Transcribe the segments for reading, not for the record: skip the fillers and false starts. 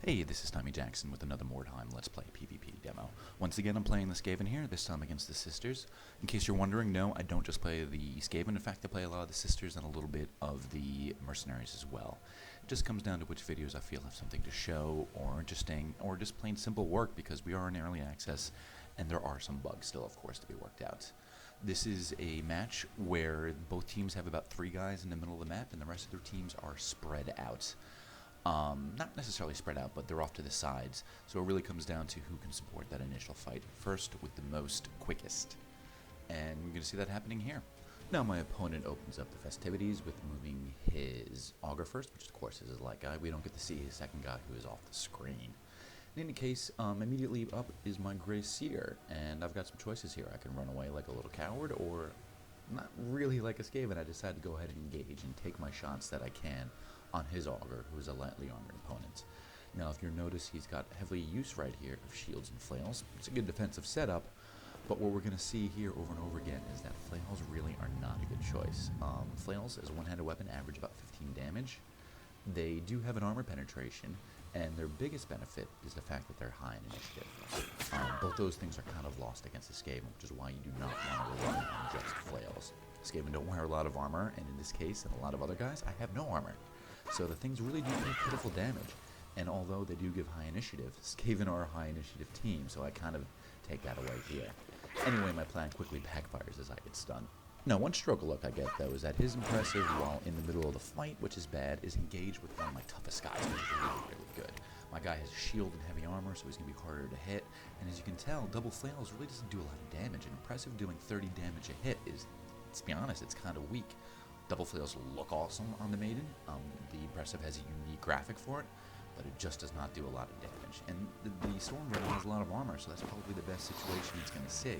Hey, this is Tommy Jackson with another Mordheim Let's Play PvP demo. Once again, I'm playing the Skaven here, this time against the Sisters. In case you're wondering, no, I don't just play the Skaven. In fact, I play a lot of the Sisters and a little bit of the Mercenaries as well. It just comes down to which videos I feel have something to show, or interesting, or just plain simple work, because we are in early access, and there are some bugs still, of course, to be worked out. This is a match where both teams have about 3 guys in the middle of the map, and the rest of their teams are spread out. Not necessarily spread out, but they're off to the sides, so it really comes down to who can support that initial fight first with the most quickest. And we're going to see that happening here. Now my opponent opens up the festivities with moving his Augur first, which of course is his light guy. We don't get to see his second guy, who is off the screen. In any case, immediately up is my Grey Seer, and I've got some choices here. I can run away like a little coward, or not really like a Skaven. I decide to go ahead and engage and take my shots that I can on his Augur, who is a lightly armored opponent. Now, if you notice, he's got heavy use right here of shields and flails. It's a good defensive setup, but what we're going to see here over and over again is that flails really are not a good choice. Flails, as a one-handed weapon, average about 15 damage. They do have an armor penetration, and their biggest benefit is the fact that they're high in initiative. Both those things are kind of lost against the Skaven, which is why you do not want to rely on just flails. Skaven don't wear a lot of armor, and in this case, and a lot of other guys, I have no armor. So the things really do take pitiful damage, and although they do give high initiative, Skaven are a high initiative team, so I kind of take that away here. Anyway, my plan quickly backfires as I get stunned. Now, one stroke of luck I get, though, is that his impressive, while in the middle of the fight, which is bad, is engaged with one of my toughest guys, which is really, really good. My guy has shield and heavy armor, so he's going to be harder to hit, and as you can tell, double flails really doesn't do a lot of damage, and impressive doing 30 damage a hit is, let's be honest, it's kind of weak. Double flails look awesome on the Maiden. The impressive has a unique graphic for it, but it just does not do a lot of damage. And the Stormbringer has a lot of armor, so that's probably the best situation it's going to see.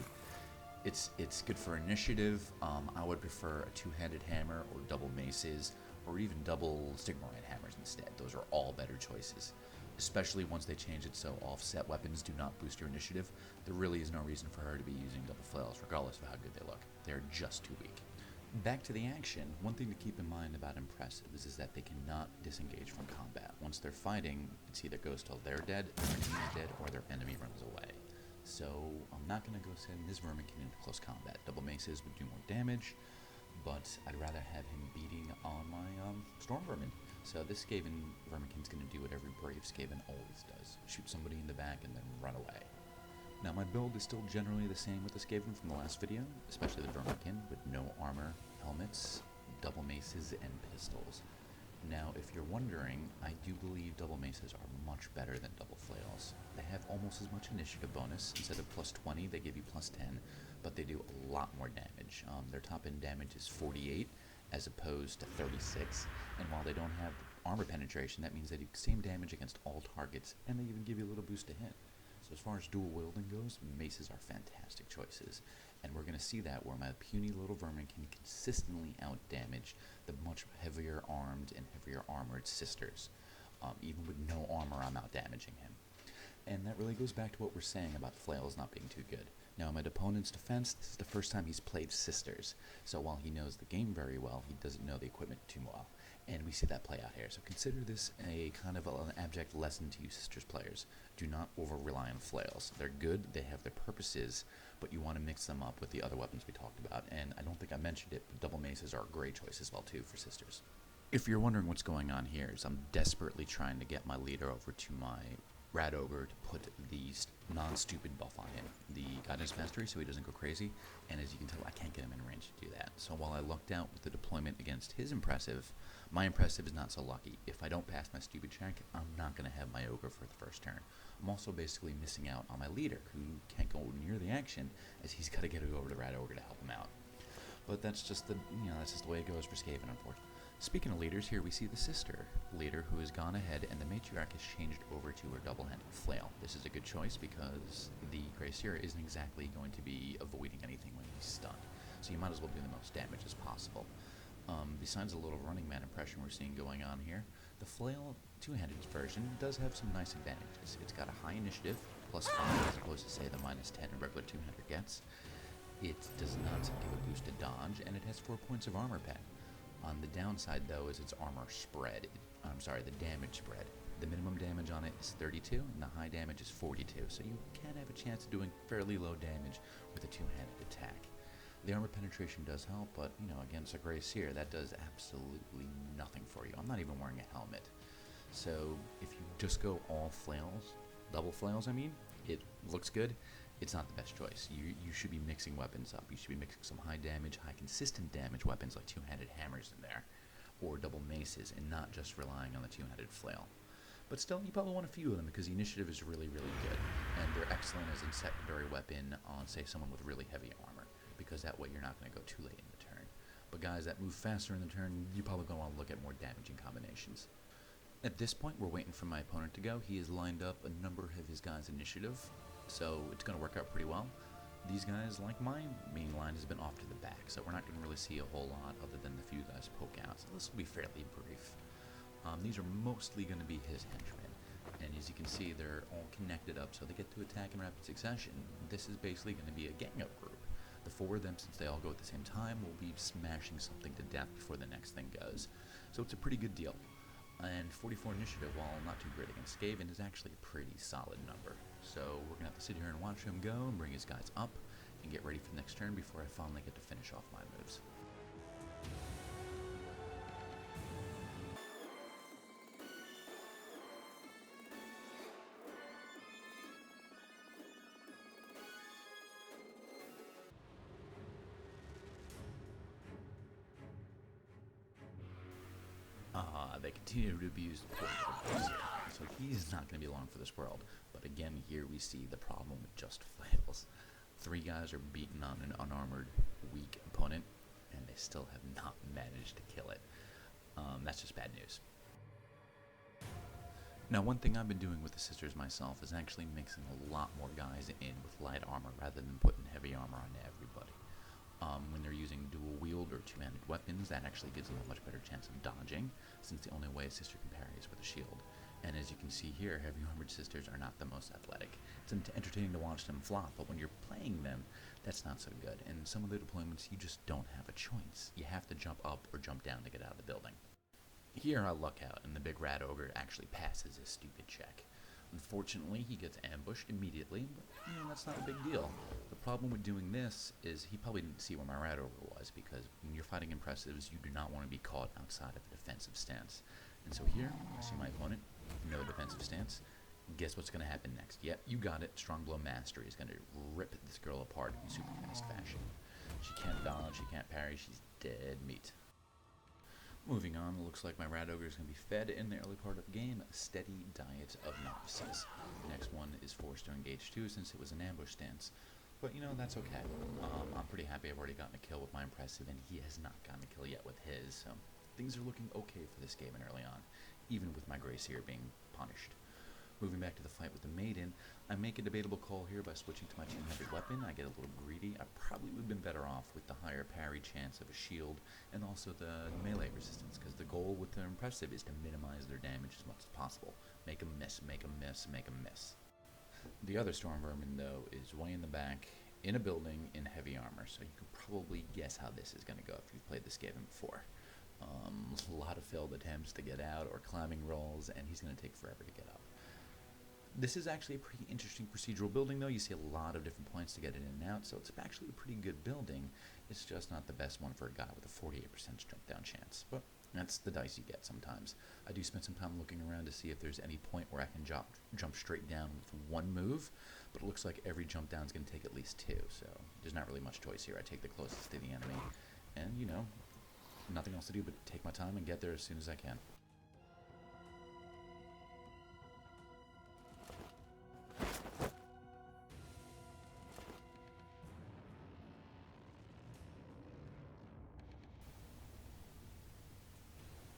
It's good for initiative. I would prefer a two-handed hammer or double maces, or even double Sigmarite hammers instead. Those are all better choices, especially once they change it so offset weapons do not boost your initiative. There really is no reason for her to be using double flails, regardless of how good they look. They're just too weak. Back to the action, one thing to keep in mind about impressives is that they cannot disengage from combat. Once they're fighting, it's either goes till they're dead, their enemy is dead, or their enemy runs away. So I'm not going to go send this Verminkin into close combat. Double maces would do more damage, but I'd rather have him beating on my Storm Vermin. So this Skaven Verminkin's going to do what every brave Skaven always does. Shoot somebody in the back and then run away. Now my build is still generally the same with the Skaven from the last video, especially the Verminkin, with no armor, helmets, double maces, and pistols. Now, if you're wondering, I do believe double maces are much better than double flails. They have almost as much initiative bonus. Instead of plus 20, they give you plus 10, but they do a lot more damage. Their top end damage is 48 as opposed to 36, and while they don't have armor penetration, that means they do the same damage against all targets, and they even give you a little boost to hit. So as far as dual wielding goes, maces are fantastic choices, and we're going to see that where my puny little vermin can consistently outdamage the much heavier armed and heavier armored sisters. Even with no armor, I'm outdamaging him. And that really goes back to what we're saying about flails not being too good. Now, in my opponent's defense, this is the first time he's played sisters, so while he knows the game very well, he doesn't know the equipment too well. And we see that play out here. So consider this a kind of an abject lesson to you sisters players. Do not over-rely on flails. They're good, they have their purposes, but you want to mix them up with the other weapons we talked about. And I don't think I mentioned it, but double maces are a great choice as well, too, for sisters. If you're wondering what's going on here, is I'm desperately trying to get my leader over to my Rat Ogre to put the non-stupid buff on him, the Guidance Mastery, so he doesn't go crazy, and as you can tell, I can't get him in range to do that. So while I lucked out with the deployment against his impressive, my impressive is not so lucky. If I don't pass my stupid check, I'm not going to have my Ogre for the first turn. I'm also basically missing out on my leader, who can't go near the action, as he's got to get over to Rat Ogre to help him out. But that's just the way it goes for Skaven, unfortunately. Speaking of leaders, here we see the sister leader who has gone ahead, and the matriarch has changed over to her double-handed flail. This is a good choice because the Grey Seer isn't exactly going to be avoiding anything when he's stunned, so you might as well do the most damage as possible. Besides the little running man impression we're seeing going on here, the flail two-handed version does have some nice advantages. It's got a high initiative, plus 5 as opposed to say the minus 10 a regular two-hander gets. It does not give a boost to dodge, and it has 4 points of armor pen. On the downside, though, is its armor spread. The damage spread. The minimum damage on it is 32, and the high damage is 42, so you can have a chance of doing fairly low damage with a two-handed attack. The armor penetration does help, but, you know, against a Grey Seer, that does absolutely nothing for you. I'm not even wearing a helmet. So, if you just go all flails, double flails, I mean, it looks good. It's not the best choice. You should be mixing weapons up. You should be mixing some high damage, high consistent damage weapons like two-handed hammers in there, or double maces, and not just relying on the two-handed flail. But still, you probably want a few of them because the initiative is really, really good, and they're excellent as a secondary weapon on, say, someone with really heavy armor, because that way you're not going to go too late in the turn. But guys that move faster in the turn, you're probably going to want to look at more damaging combinations. At this point, we're waiting for my opponent to go. He has lined up a number of his guys' initiative, so it's going to work out pretty well. These guys, like my main line, has been off to the back, so we're not going to really see a whole lot other than the few guys poke out, so this will be fairly brief. These are mostly going to be his henchmen, and as you can see, they're all connected up, so they get to attack in rapid succession. This is basically going to be a gang-up group. The four of them, since they all go at the same time, will be smashing something to death before the next thing goes. So it's a pretty good deal. And 44 initiative, while not too great against Skaven, is actually a pretty solid number. So we're going to have to sit here and watch him go and bring his guys up and get ready for the next turn before I finally get to finish off my moves. They continue to abuse the poor here, so he's not going to be long for this world. But again, here we see the problem with just flails. 3 guys are beaten on an unarmored, weak opponent, and they still have not managed to kill it. That's just bad news. Now, one thing I've been doing with the Sisters myself is actually mixing a lot more guys in with light armor rather than putting heavy armor on everybody. When they're using dual wield or two-handed weapons, that actually gives them a much better chance of dodging, since the only way a sister can parry is with a shield. And as you can see here, heavy armored sisters are not the most athletic. It's entertaining to watch them flop, but when you're playing them, that's not so good. And in some of the deployments, you just don't have a choice. You have to jump up or jump down to get out of the building. Here I luck out, and the big rat ogre actually passes his stupid check. Unfortunately, he gets ambushed immediately, but that's not a big deal. The problem with doing this is he probably didn't see where my rat ogre was, because when you're fighting impressives, you do not want to be caught outside of a defensive stance. And so here, I see my opponent, no defensive stance. Guess what's going to happen next? Yep, you got it. Strong Blow Mastery is going to rip this girl apart in super fast fashion. She can't dodge, she can't parry, she's dead meat. Moving on, it looks like my rat ogre is going to be fed in the early part of the game a steady diet of novices. The next one is forced to engage too, since it was an ambush stance. But that's okay. I'm pretty happy I've already gotten a kill with my impressive, and he has not gotten a kill yet with his, so things are looking okay for this Skaven early on, even with my Grey Seer being punished. Moving back to the fight with the Maiden, I make a debatable call here by switching to my two-handed weapon. I get a little greedy. I probably would have been better off with the higher parry chance of a shield and also the melee resistance, because the goal with the impressive is to minimize their damage as much as possible. Make them miss, make them miss, make them miss. The other Storm Vermin, though, is way in the back, in a building, in heavy armor, so you can probably guess how this is going to go if you've played this Skaven before. A lot of failed attempts to get out or climbing rolls, and he's going to take forever to get up. This is actually a pretty interesting procedural building, though. You see a lot of different points to get in and out, so it's actually a pretty good building. It's just not the best one for a guy with a 48% strength down chance, but that's the dice you get sometimes. I do spend some time looking around to see if there's any point where I can jump straight down with one move, but it looks like every jump down is going to take at least 2, so there's not really much choice here. I take the closest to the enemy, and, nothing else to do but take my time and get there as soon as I can.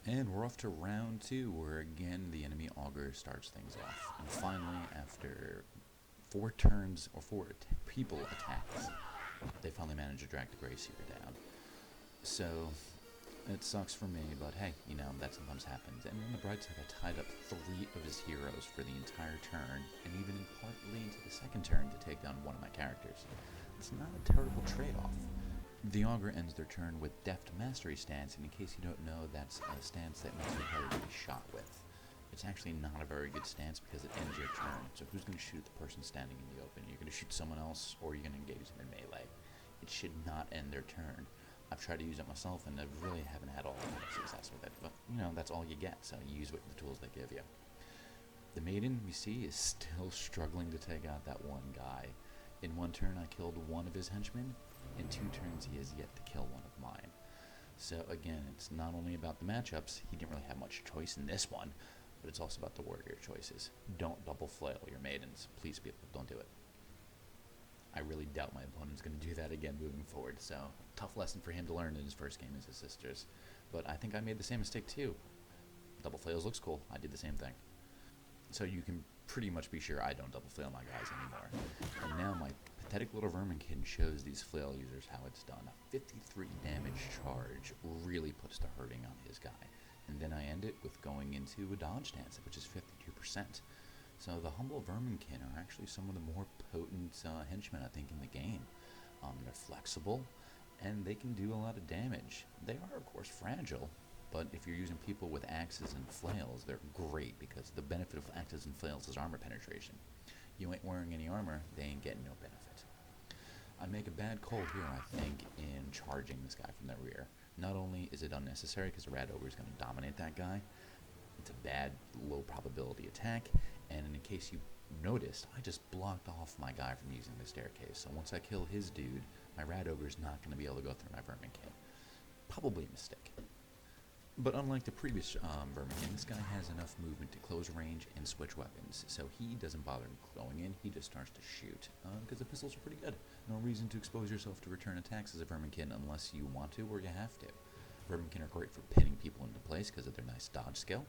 And we're off to round 2, where again the enemy augur starts things off. And finally, after 4 turns, or 4 people attacks, they finally manage to drag the Grey Seer down. So, it sucks for me, but hey, that sometimes happens. And on the bright side, I tied up 3 of his heroes for the entire turn, and even partly into the second turn to take down one of my characters. It's not a terrible trade-off. The Augur ends their turn with Deft Mastery Stance, and in case you don't know, that's a stance that makes you harder to be shot with. it's actually not a very good stance because it ends your turn. So who's going to shoot the person standing in the open? You're going to shoot someone else, or you're going to engage them in melee. It should not end their turn. I've tried to use it myself, and I really haven't had all that success with it. But, you know, that's all you get, so you use what the tools they give you. The Maiden, we see, is still struggling to take out that one guy. In one turn, I killed one of his henchmen. In 2 turns, he has yet to kill one of mine. So, again, it's not only about the matchups. He didn't really have much choice in this one, but it's also about the warrior choices. Don't double flail your Maidens. Please, people, don't do it. I really doubt my opponent's going to do that again moving forward, so tough lesson for him to learn in his first game as his Sisters. But I think I made the same mistake too. Double flails looks cool. I did the same thing. So you can pretty much be sure I don't double flail my guys anymore. And now my pathetic little verminkin shows these flail users how it's done. A 53 damage charge really puts the hurting on his guy. And then I end it with going into a dodge stance, which is 52%. So the humble verminkin are actually some of the more potent henchmen, I think, in the game. They're flexible, and they can do a lot of damage. They are, of course, fragile, but if you're using people with axes and flails, they're great, because the benefit of axes and flails is armor penetration. You ain't wearing any armor, they ain't getting no benefit. I make a bad call here, I think, in charging this guy from the rear. Not only is it unnecessary, because the Rat Ogre is going to dominate that guy, it's a bad, low probability attack, and in case you noticed, I just blocked off my guy from using the staircase. So once I kill his dude, my Rat Ogre is not going to be able to go through my Verminkin. Probably a mistake. But unlike the previous Verminkin, this guy has enough movement to close range and switch weapons. So he doesn't bother going in, he just starts to shoot. Because the pistols are pretty good. No reason to expose yourself to return attacks as a Verminkin unless you want to or you have to. Verminkin are great for pinning people into place because of their nice dodge skill.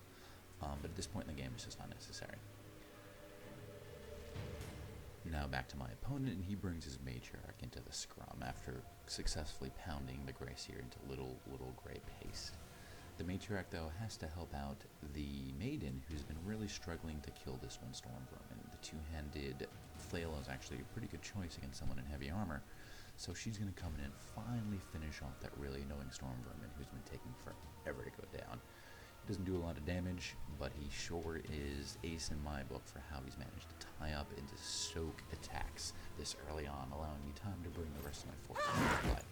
But at this point in the game, it's just not necessary. Now back to my opponent, and he brings his matriarch into the scrum after successfully pounding the Grayseer into little gray paste. The matriarch, though, has to help out the Maiden, who's been really struggling to kill this one Storm Vermin. The two-handed flail is actually a pretty good choice against someone in heavy armor, so she's going to come in and finally finish off that really annoying Storm Vermin who's been taking forever to go down. Doesn't do a lot of damage, but he sure is ace in my book for how he's managed to tie up and to soak attacks this early on, allowing me time to bring the rest of my forces into play.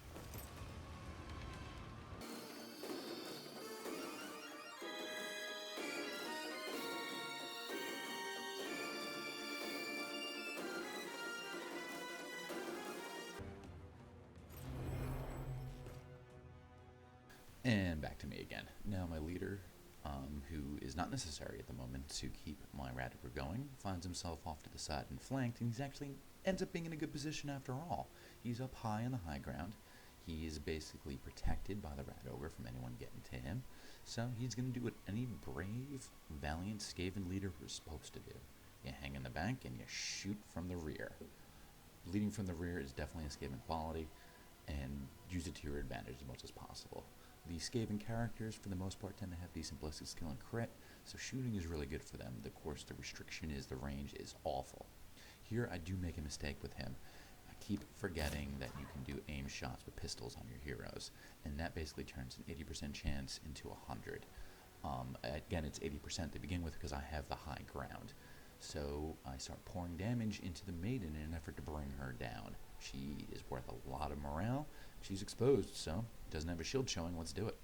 And back to me again. Now my leader, who is not necessary at the moment to keep my Rat Ogre going, finds himself off to the side and flanked, and he's actually ends up being in a good position after all. He's up high on the high ground. He is basically protected by the Rat Ogre from anyone getting to him. So he's going to do what any brave, valiant Skaven leader was supposed to do. You hang in the back and you shoot from the rear. Leading from the rear is definitely a Skaven quality, and use it to your advantage as much as possible. The Skaven characters, for the most part, tend to have decent ballistic skill and crit, so shooting is really good for them. Of course, the restriction is the range is awful. Here, I do make a mistake with him. I keep forgetting that you can do aim shots with pistols on your heroes, and that basically turns an 80% chance into 100. Again, it's 80% to begin with because I have the high ground. So I start pouring damage into the Maiden in an effort to bring her down. She is worth a lot of morale. She's exposed, so doesn't have a shield showing. Let's do it.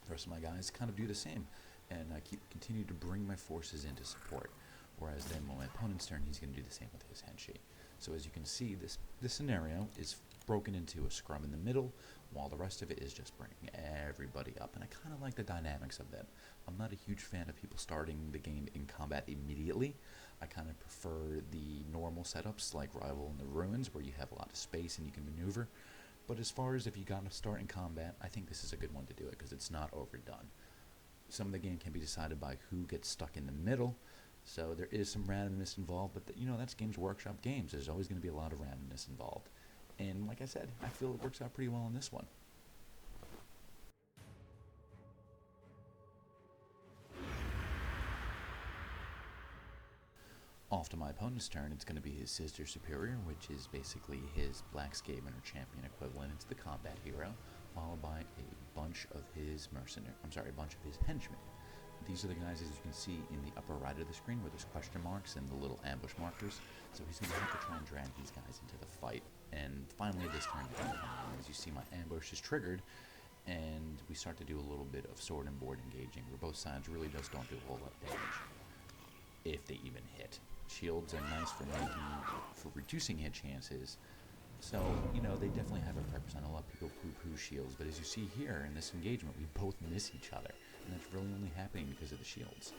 The rest of my guys kind of do the same, and I continue to bring my forces into support. Whereas then, when my opponent's turn, he's going to do the same with his Henshi. So as you can see, this scenario is broken into a scrum in the middle, while the rest of it is just bringing everybody up. And I kind of like the dynamics of that. I'm not a huge fan of people starting the game in combat immediately. I kind of prefer the normal setups like Rival and the Ruins, where you have a lot of space and you can maneuver. But as far as if you got to start in combat, I think this is a good one to do it because it's not overdone. Some of the game can be decided by who gets stuck in the middle, so there is some randomness involved, but that's Games Workshop games. There's always going to be a lot of randomness involved. And like I said, I feel it works out pretty well in this one. Off to my opponent's turn, it's going to be his Sister Superior, which is basically his Black Skaven or Champion equivalent. It's the combat hero, followed by a bunch of his henchmen. These are the guys, as you can see, in the upper right of the screen where there's question marks and the little ambush markers. So he's going to have to try and drag these guys into the fight. And finally, this turn, as you see, my ambush is triggered, and we start to do a little bit of sword and board engaging, where both sides really just don't do a whole lot of damage, if they even hit. Shields are nice for reducing hit chances. So, you know, they definitely have a purpose. I know a lot of people poo-poo shields, but as you see here in this engagement, we both miss each other. And that's really only happening because of the shields.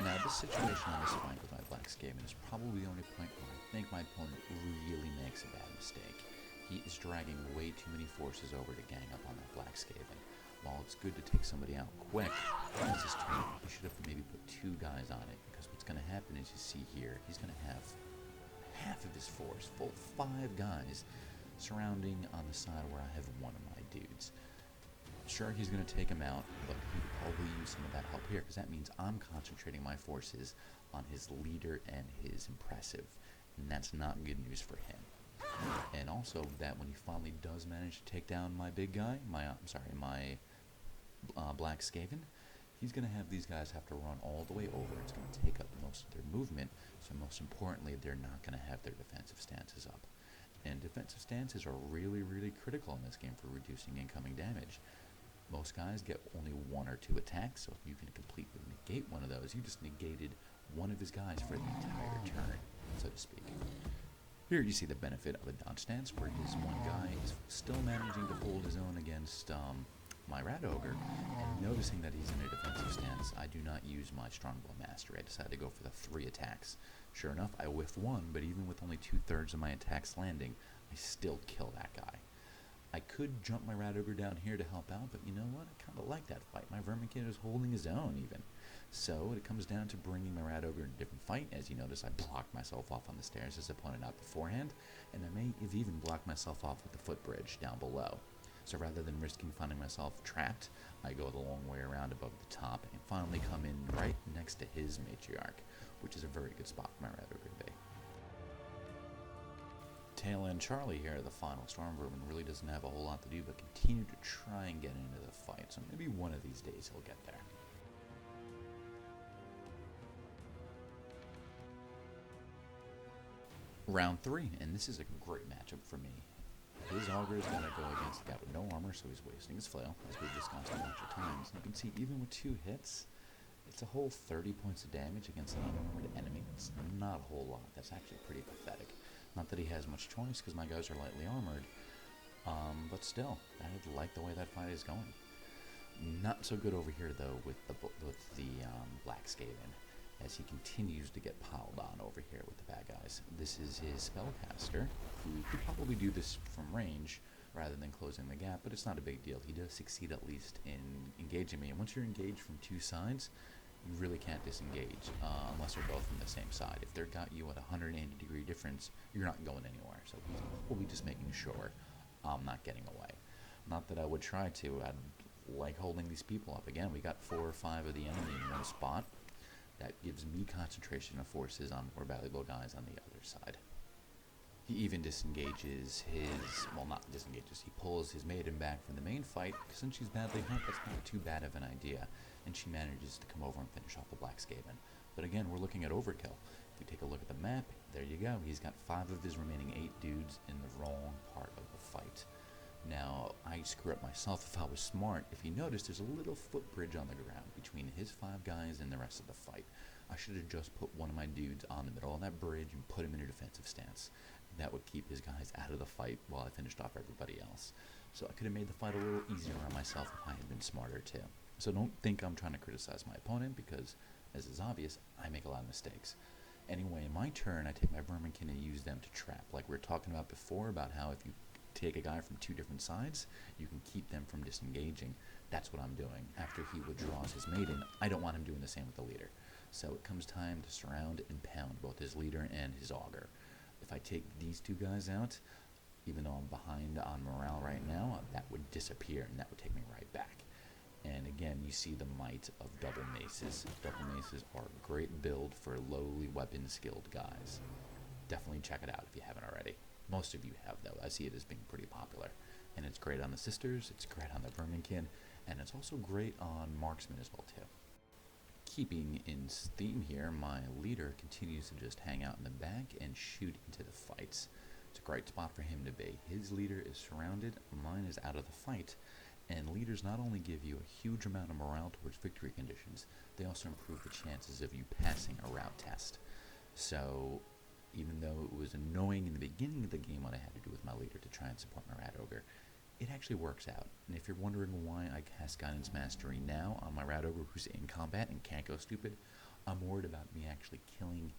Now, this situation on this fight with my Black Skaven is probably the only point where I think my opponent really makes a bad mistake. He is dragging way too many forces over to gang up on that Black Skaven. While it's good to take somebody out quick, that's his turn. He should have maybe put 2 guys on it, because what's going to happen is, you see here, he's going to have half of his force, full 5 guys, surrounding on the side where I have one of my dudes. Sure, he's going to take him out, but he could probably use some of that help here, because that means I'm concentrating my forces on his leader and his impressive, and that's not good news for him. And also that when he finally does manage to take down my big guy, my Black Skaven, he's going to have these guys have to run all the way over. It's going to take up most of their movement, so most importantly, they're not going to have their defensive stances up. And defensive stances are really, really critical in this game for reducing incoming damage. Most guys get only 1 or 2 attacks, so if you can completely negate one of those, you just negated one of his guys for the entire turn, so to speak. Here you see the benefit of a dodge stance, where his one guy is still managing to hold his own against my Rat Ogre, and noticing that he's in a defensive stance, I do not use my Strongbow Mastery. I decided to go for the 3 attacks. Sure enough, I whiffed 1, but even with only 2/3 of my attacks landing, I still kill that guy. I could jump my Rat Ogre down here to help out, but you know what? I kind of like that fight. My Verminkin is holding his own, even. So it comes down to bringing my Rat Ogre in a different fight. As you notice, I blocked myself off on the stairs as I pointed out beforehand, and I may have even blocked myself off with the footbridge down below. So rather than risking finding myself trapped, I go the long way around above the top and finally come in right next to his matriarch, which is a very good spot for my Rat Ogre to be. Tail end Charlie here, the final Storm Vermin, really doesn't have a whole lot to do but continue to try and get into the fight, so maybe one of these days he'll get there. Round 3, and this is a great matchup for me. His Augur is going to go against the guy with no armor, so he's wasting his flail, as we've discussed a bunch of times. You can see even with 2 hits, it's a whole 30 points of damage against an unarmored enemy. It's not a whole lot. That's actually pretty pathetic. Not that he has much choice, because my guys are lightly armored, but still, I like the way that fight is going. Not so good over here, though, with the Black Skaven, as he continues to get piled on over here with the bad guys. This is his spellcaster, who could probably do this from range rather than closing the gap, but it's not a big deal. He does succeed at least in engaging me, and once you're engaged from 2 sides, you really can't disengage unless they're both from the same side. If they've got you at a 180-degree difference, you're not going anywhere, so he's probably just making sure I'm not getting away. Not that I would try to. I'd like holding these people up. Again, we got 4 or 5 of the enemy in one spot. That gives me concentration of forces on more valuable guys on the other side. He even disengages his, well, not disengages, he pulls his maiden back from the main fight, because since she's badly hurt, that's not too bad of an idea, and she manages to come over and finish off the Black Skaven. But again, we're looking at overkill. If we take a look at the map, there you go. He's got 5 of his remaining 8 dudes in the wrong part of the fight. Now, I screw up myself if I was smart. If you notice, there's a little footbridge on the ground between his 5 guys and the rest of the fight. I should have just put one of my dudes on the middle of that bridge and put him in a defensive stance. That would keep his guys out of the fight while I finished off everybody else. So I could have made the fight a little easier on myself if I had been smarter too. So don't think I'm trying to criticize my opponent, because, as is obvious, I make a lot of mistakes. Anyway, in my turn, I take my Verminkin and use them to trap. Like we were talking about before, about how if you take a guy from 2 different sides, you can keep them from disengaging. That's what I'm doing. After he withdraws his maiden, I don't want him doing the same with the leader. So it comes time to surround and pound both his leader and his Augur. If I take these 2 guys out, even though I'm behind on morale right now, that would disappear, and that would take me right back. And again, you see the might of double maces. Double maces are a great build for lowly weapon skilled guys. Definitely check it out if you haven't already. Most of you have, though. I see it as being pretty popular. And it's great on the Sisters, it's great on the Verminkin, and it's also great on Marksman as well, too. keeping in theme here, my leader continues to just hang out in the back and shoot into the fights. It's a great spot for him to be. His leader is surrounded, mine is out of the fight, and leaders not only give you a huge amount of morale towards victory conditions, they also improve the chances of you passing a route test. So, even though it was annoying in the beginning of the game what I had to do with my leader to try and support my Rat Ogre, it actually works out. And if you're wondering why I cast Guidance Mastery now on my Rat Ogre who's in combat and can't go stupid, I'm worried about me actually killing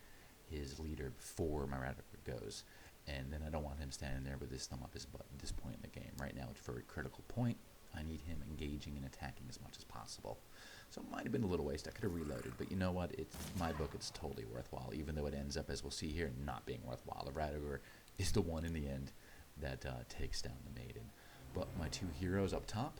his leader before my Rat Ogre goes. And then I don't want him standing there with his thumb up his butt at this point in the game. Right now it's a very critical point. I need him engaging and attacking as much as possible. So it might have been a little waste. I could have reloaded, but you know what? It's my book. It's totally worthwhile, even though it ends up, as we'll see here, not being worthwhile. The Rat Ogre is the one in the end that takes down the Maiden. But my two heroes up top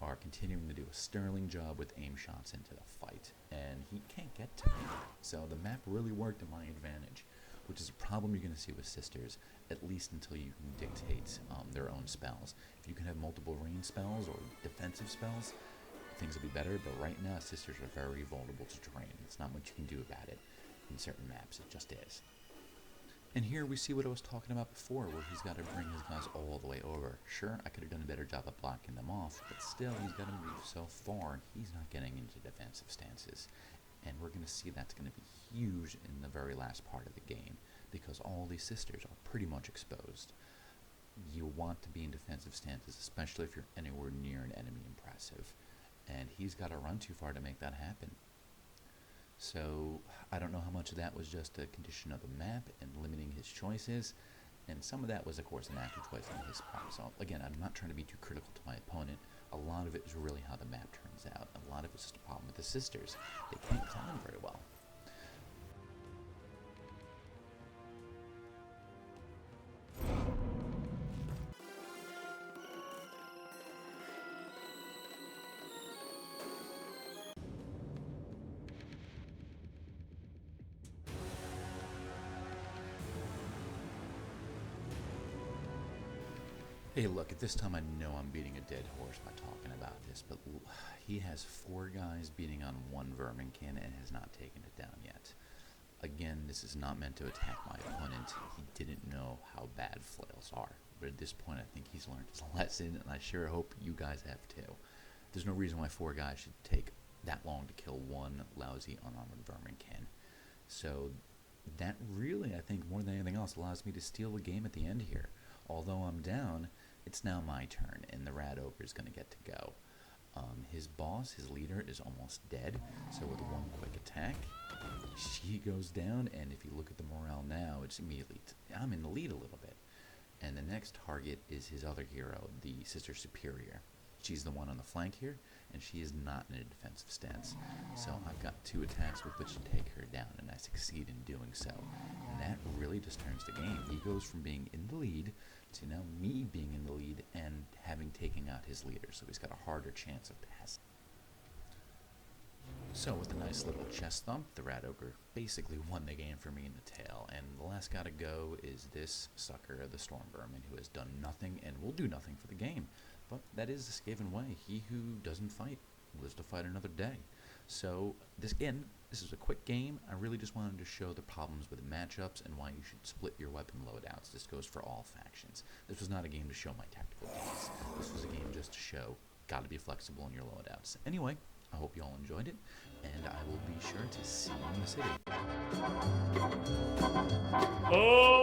are continuing to do a sterling job with aim shots into the fight, and he can't get to me. So the map really worked to my advantage, which is a problem you're going to see with Sisters, at least until you can dictate their own spells. If you can have multiple range spells or defensive spells, things will be better, but right now Sisters are very vulnerable to terrain. There's not much you can do about it in certain maps. It just is. And here we see what I was talking about before, where he's got to bring his guys all the way over. Sure, I could have done a better job of blocking them off, but still, he's got to move so far, he's not getting into defensive stances. And we're going to see that's going to be huge in the very last part of the game, because all these Sisters are pretty much exposed. You want to be in defensive stances, especially if you're anywhere near an enemy impressive. And he's got to run too far to make that happen. So I don't know how much of that was just a condition of the map and limiting his choices, and some of that was, of course, an active choice on his part. So again, I'm not trying to be too critical to my opponent. A lot of it is really how the map turns out. A lot of it's just a problem with the Sisters. They can't climb very well. Hey, look, at this time I know I'm beating a dead horse by talking about this, but he has 4 guys beating on 1 Verminkin and has not taken it down yet. Again, this is not meant to attack my opponent. He didn't know how bad flails are, but at this point I think he's learned his lesson, and I sure hope you guys have too. There's no reason why 4 guys should take that long to kill 1 lousy unarmored Verminkin. So that really, I think, more than anything else, allows me to steal the game at the end here. Although I'm down, it's now my turn, and the Rat Ogre is going to get to go. His boss, his leader, is almost dead, so with 1 quick attack, she goes down, and if you look at the morale now, it's immediately, I'm in the lead a little bit. And the next target is his other hero, the Sister Superior. She's the one on the flank here, and she is not in a defensive stance. So I've got 2 attacks with which to take her down, and I succeed in doing so. And that really just turns the game. He goes from being in the lead to now me being in the lead and having taken out his leader, so he's got a harder chance of passing. So with a nice little chest thump, the Rat Ogre basically won the game for me in the tail, and the last guy to go is this sucker, the Storm Vermin, who has done nothing and will do nothing for the game. But that is the Skaven way. He who doesn't fight lives to fight another day. So this is a quick game. I really just wanted to show the problems with matchups and why you should split your weapon loadouts. This goes for all factions. This was not a game to show my tactical gains. This was a game just to show, gotta be flexible in your loadouts. Anyway, I hope you all enjoyed it, and I will be sure to see you in the city. Oh!